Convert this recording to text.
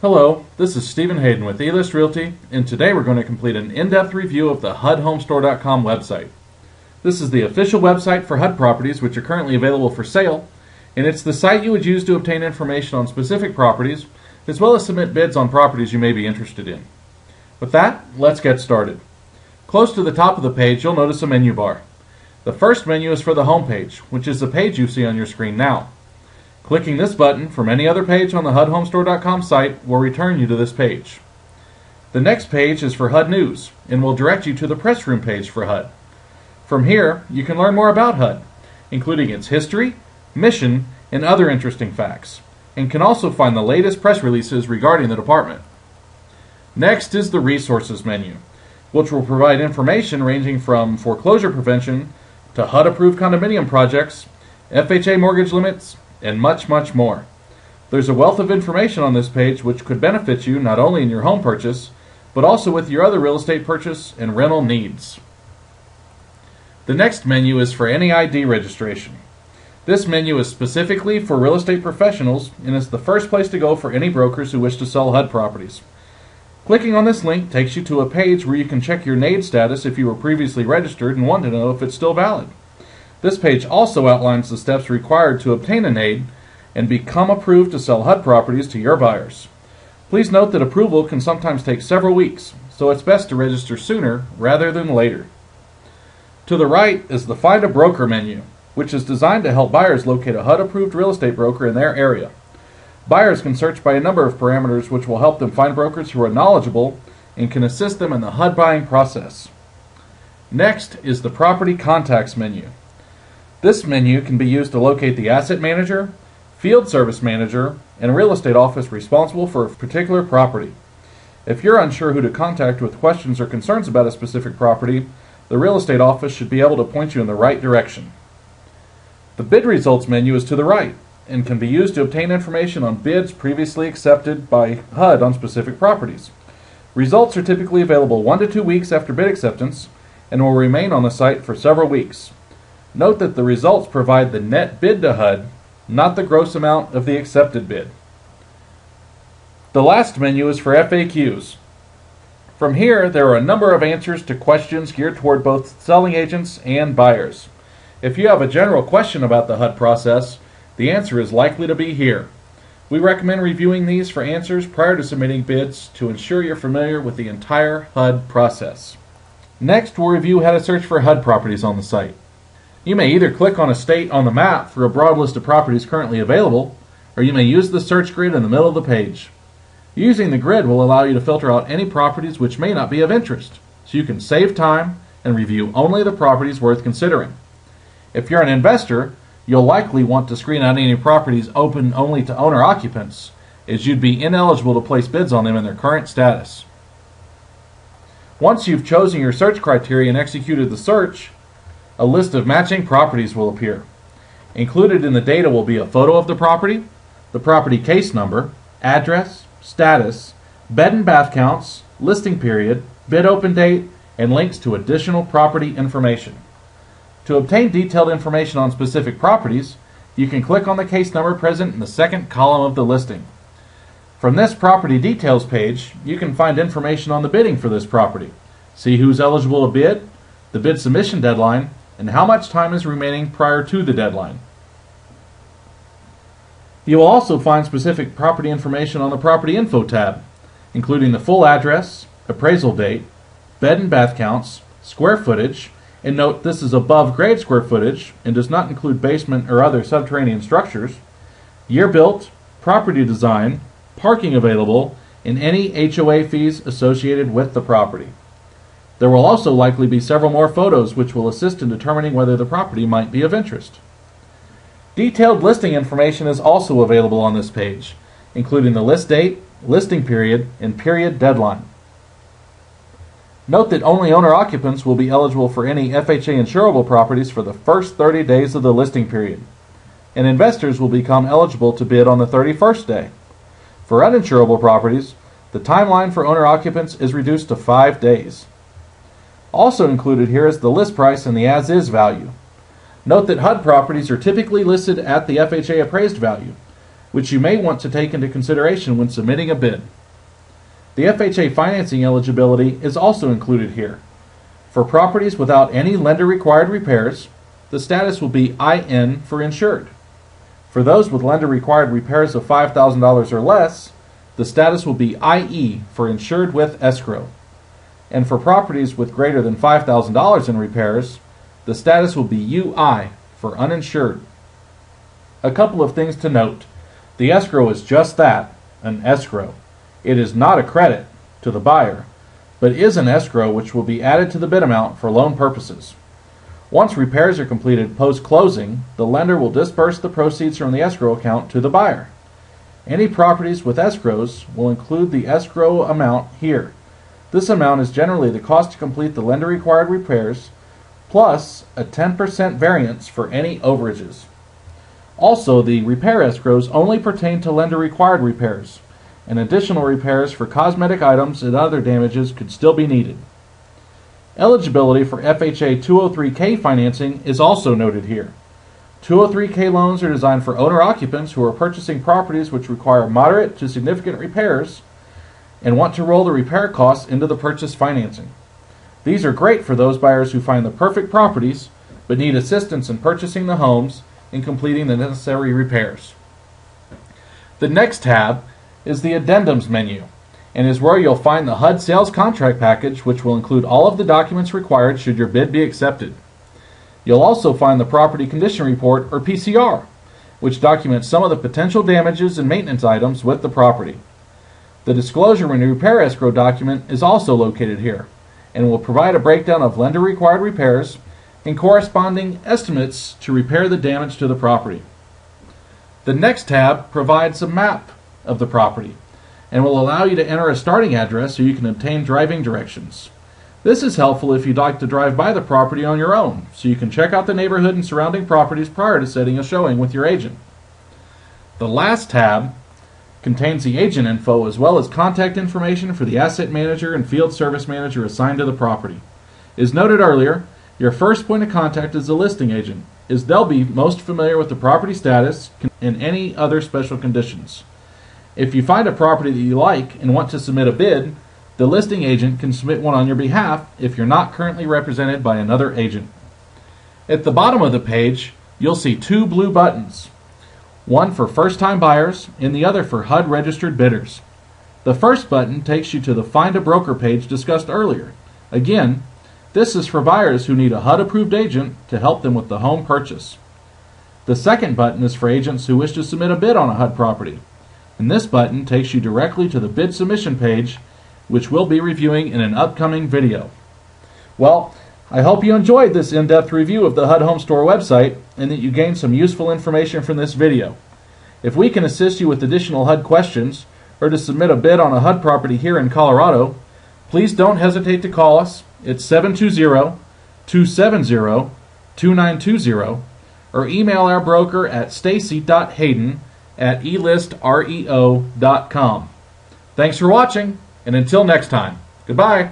Hello, this is Stephen Hayden with eList Realty, and today we're going to complete an in-depth review of the HUDHomestore.com website. This is the official website for HUD properties which are currently available for sale, and it's the site you would use to obtain information on specific properties, as well as submit bids on properties you may be interested in. With that, let's get started. Close to the top of the page, you'll notice a menu bar. The first menu is for the home page, which is the page you see on your screen now. Clicking this button from any other page on the HUDHomestore.com site will return you to this page. The next page is for HUD News and will direct you to the press room page for HUD. From here, you can learn more about HUD, including its history, mission, and other interesting facts, and can also find the latest press releases regarding the department. Next is the Resources menu, which will provide information ranging from foreclosure prevention to HUD-approved condominium projects, FHA mortgage limits, and much, much more. There's a wealth of information on this page which could benefit you not only in your home purchase, but also with your other real estate purchase and rental needs. The next menu is for any ID registration. This menu is specifically for real estate professionals and is the first place to go for any brokers who wish to sell HUD properties. Clicking on this link takes you to a page where you can check your NAID status if you were previously registered and want to know if it's still valid. This page also outlines the steps required to obtain a NAID and become approved to sell HUD properties to your buyers. Please note that approval can sometimes take several weeks, so it's best to register sooner rather than later. To the right is the Find a Broker menu, which is designed to help buyers locate a HUD-approved real estate broker in their area. Buyers can search by a number of parameters which will help them find brokers who are knowledgeable and can assist them in the HUD buying process. Next is the Property Contacts menu. This menu can be used to locate the asset manager, field service manager, and real estate office responsible for a particular property. If you're unsure who to contact with questions or concerns about a specific property, the real estate office should be able to point you in the right direction. The Bid Results menu is to the right and can be used to obtain information on bids previously accepted by HUD on specific properties. Results are typically available 1 to 2 weeks after bid acceptance and will remain on the site for several weeks. Note that the results provide the net bid to HUD, not the gross amount of the accepted bid. The last menu is for FAQs. From here, there are a number of answers to questions geared toward both selling agents and buyers. If you have a general question about the HUD process, the answer is likely to be here. We recommend reviewing these for answers prior to submitting bids to ensure you're familiar with the entire HUD process. Next, we'll review how to search for HUD properties on the site. You may either click on a state on the map for a broad list of properties currently available, or you may use the search grid in the middle of the page. Using the grid will allow you to filter out any properties which may not be of interest, so you can save time and review only the properties worth considering. If you're an investor, you'll likely want to screen out any properties open only to owner-occupants, as you'd be ineligible to place bids on them in their current status. Once you've chosen your search criteria and executed the search, a list of matching properties will appear. Included in the data will be a photo of the property case number, address, status, bed and bath counts, listing period, bid open date, and links to additional property information. To obtain detailed information on specific properties, you can click on the case number present in the second column of the listing. From this property details page, you can find information on the bidding for this property, see who's eligible to bid, the bid submission deadline, and how much time is remaining prior to the deadline. You will also find specific property information on the Property Info tab, including the full address, appraisal date, bed and bath counts, square footage, and note this is above grade square footage and does not include basement or other subterranean structures, year built, property design, parking available, and any HOA fees associated with the property. There will also likely be several more photos which will assist in determining whether the property might be of interest. Detailed listing information is also available on this page, including the list date, listing period, and period deadline. Note that only owner-occupants will be eligible for any FHA insurable properties for the first 30 days of the listing period, and investors will become eligible to bid on the 31st day. For uninsurable properties, the timeline for owner-occupants is reduced to 5 days. Also included here is the list price and the as-is value. Note that HUD properties are typically listed at the FHA appraised value. which you may want to take into consideration when submitting a bid. The FHA financing eligibility is also included here. For properties without any lender-required repairs, the status will be IN for insured. For those with lender-required repairs of $5,000 or less, the status will be IE for insured with escrow. And for properties with greater than $5,000 in repairs, the status will be UI for uninsured. A couple of things to note. The escrow is just that, an escrow. It is not a credit to the buyer, but is an escrow which will be added to the bid amount for loan purposes. Once repairs are completed post-closing, the lender will disperse the proceeds from the escrow account to the buyer. Any properties with escrows will include the escrow amount here. This amount is generally the cost to complete the lender-required repairs, plus a 10% variance for any overages. Also, the repair escrows only pertain to lender-required repairs, and additional repairs for cosmetic items and other damages could still be needed. Eligibility for FHA 203K financing is also noted here. 203K loans are designed for owner-occupants who are purchasing properties which require moderate to significant repairs and want to roll the repair costs into the purchase financing. These are great for those buyers who find the perfect properties but need assistance in purchasing the homes and completing the necessary repairs. The next tab is the addendums menu, and is where you'll find the HUD sales contract package, which will include all of the documents required should your bid be accepted. You'll also find the property condition report, or PCR, which documents some of the potential damages and maintenance items with the property. The disclosure and repair escrow document is also located here, and will provide a breakdown of lender-required repairs and corresponding estimates to repair the damage to the property. The next tab provides a map of the property and will allow you to enter a starting address so you can obtain driving directions. This is helpful if you'd like to drive by the property on your own, so you can check out the neighborhood and surrounding properties prior to setting a showing with your agent. The last tab contains the agent info as well as contact information for the asset manager and field service manager assigned to the property. As noted earlier, your first point of contact is the listing agent, as they'll be most familiar with the property status and any other special conditions. If you find a property that you like and want to submit a bid, the listing agent can submit one on your behalf if you're not currently represented by another agent. At the bottom of the page, you'll see two blue buttons, one for first-time buyers and the other for HUD registered bidders. The first button takes you to the Find a Broker page discussed earlier. Again, this is for buyers who need a HUD approved agent to help them with the home purchase. The second button is for agents who wish to submit a bid on a HUD property, and this button takes you directly to the bid submission page, which we'll be reviewing in an upcoming video. Well, I hope you enjoyed this in-depth review of the HUD Home Store website and that you gained some useful information from this video. If we can assist you with additional HUD questions or to submit a bid on a HUD property here in Colorado, please don't hesitate to call us at 720-270-2920 or email our broker at stacy.hayden@elistreo.com. Thanks for watching, and until next time, goodbye.